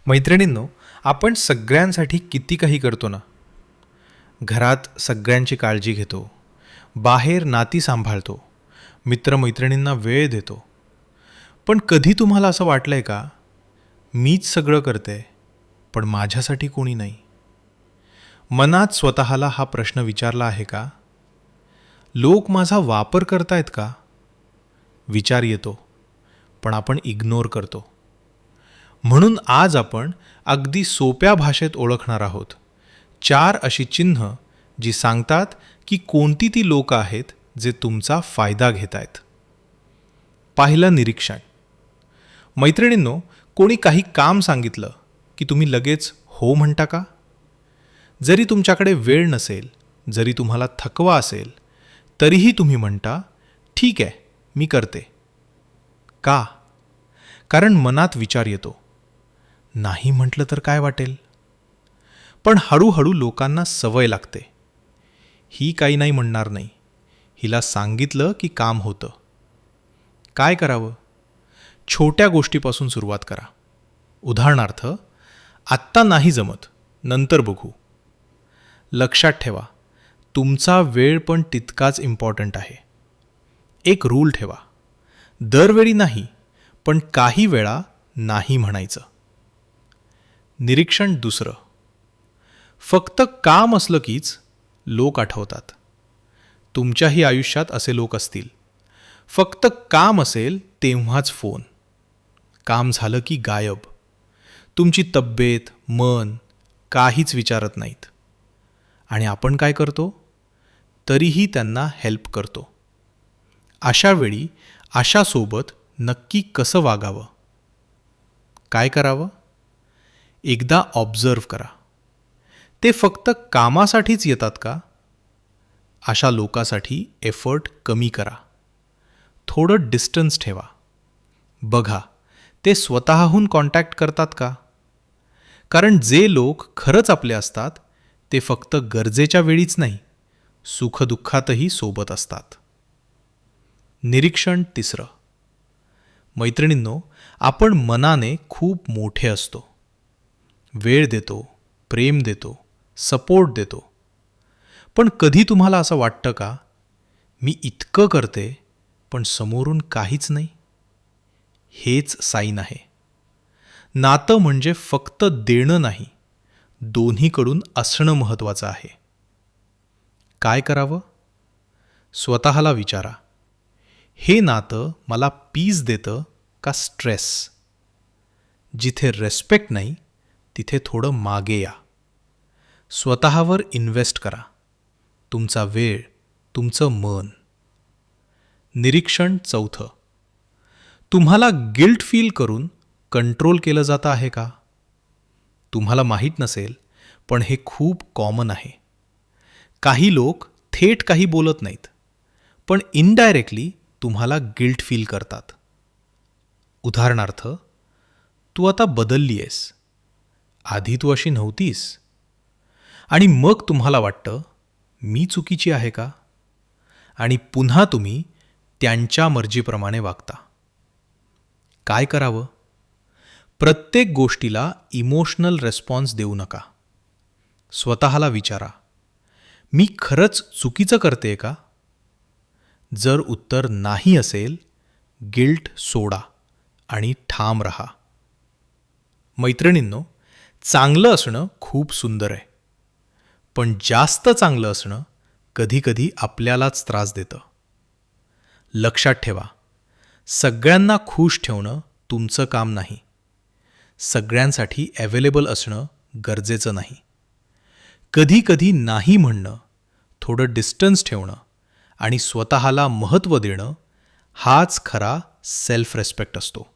मैत्रिणींनो, आपण सगळ्यांसाठी किती काही करतो ना. घरात सगळ्यांची काळजी घेतो, बाहेर नाती सांभाळतो, मित्रमैत्रिणींना वेळ देतो. पण कधी तुम्हाला असं वाटलंय का, मीच सगळं करते पण माझ्यासाठी कोणी नाही? मनात स्वतःला हा प्रश्न विचारला आहे का? लोक माझा वापर करतायत का? विचार येतो, पण आपण इग्नोर करतो. म्हणून आज आपण अगदी सोप्या भाषेत ओळखणार आहोत 4 अशी चिन्ह जी सांगतात की कोणती ती लोक आहेत जे तुमचा फायदा घेत आहेत. पहिलं निरीक्षण. मैत्रिणींनो, कोणी काही काम सांगितलं की तुम्ही लगेच हो म्हणता का? जरी तुमच्याकडे वेळ नसेल, जरी तुम्हाला थकवा असेल, तरीही तुम्ही म्हणता ठीक आहे, मी करते. का? कारण मनात विचार येतो, नाही म्हटलं तर काय वाटेल? पण हळूहळू लोकांना सवय लागते. ही काही नाही म्हणणार नाही, हिला सांगितलं की काम होतं. काय करावं? छोट्या गोष्टीपासून सुरुवात करा. उदाहरणार्थ, आत्ता नाही जमत, नंतर बघू. लक्षात ठेवा, तुमचा वेळ पण तितकाच इम्पॉर्टंट आहे. एक रूल ठेवा, दरवेळी नाही पण काही वेळा नाही म्हणायचं. निरीक्षण दुसरं. फक्त काम असलं कीच लोक आठवतात. तुमच्याही आयुष्यात असे लोक असतील. फक्त काम असेल तेव्हाच फोन. काम झालं की गायब. तुमची तब्येत, मन काहीच विचारत नाहीत. आणि आपण काय करतो? तरीही त्यांना हेल्प करतो. अशा वेळी अशासोबत नक्की कसं वागावं? काय करावं? एकदा ऑब्झर्व्ह करा. ते फक्त कामासाठीच येतात का? अशा लोकांसाठी एफर्ट कमी करा. थोडं डिस्टन्स ठेवा. बघा, ते स्वतःहून कॉन्टॅक्ट करतात का? कारण जे लोक खरंच आपले असतात ते फक्त गरजेच्या वेळीच नाही, सुखदुःखातही सोबत असतात. निरीक्षण तिसरं. मैत्रिणींनो, आपण मनाने खूप मोठे असतो. वेळ देतो, प्रेम देतो, सपोर्ट देतो. पण कधी तुम्हाला असं वाटतं का, मी इतकं करते पण समोरून काहीच नाही? हेच साईन आहे. नातं म्हणजे फक्त देणं नाही, दोन्हीकडून असणं महत्त्वाचं आहे. काय करावं? स्वतःला विचारा, हे नातं मला पीस देतं का स्ट्रेस? जिथे रेस्पेक्ट नाही तिथे थोडं मागे या. स्वतःवर इन्व्हेस्ट करा. तुमचा वेळ, तुमचं मन. निरीक्षण चौथं. तुम्हाला गिल्ट फील करून कंट्रोल केलं जातं आहे का? तुम्हाला माहीत नसेल, पण हे खूप कॉमन आहे. काही लोक थेट काही बोलत नाहीत, पण इनडायरेक्टली तुम्हाला गिल्ट फील करतात. उदाहरणार्थ, तू आता बदलली आहेस, आधी तू अशी नव्हतीस. आणि मग तुम्हाला वाटतं, मी चुकीची आहे का? आणि पुन्हा तुम्ही त्यांच्या मर्जीप्रमाणे वागता. काय करावं? प्रत्येक गोष्टीला इमोशनल रिस्पॉन्स देऊ नका. स्वतःला विचारा, मी खरंच चुकीचं करते का? जर उत्तर नाही असेल, गिल्ट सोडा आणि ठाम रहा. मैत्रिणींनो, चांगलं असणं खूप सुंदर आहे, पण जास्त चांगलं असणं कधीकधी आपल्यालाच त्रास देतं. लक्षात ठेवा, सगळ्यांना खुश ठेवणं तुमचं काम नाही. सगळ्यांसाठी अवेलेबल असणं गरजेचं नाही. कधीकधी नाही म्हणणं, थोडं डिस्टन्स ठेवणं आणि स्वतःला महत्त्व देणं हाच खरा सेल्फ रेस्पेक्ट असतो.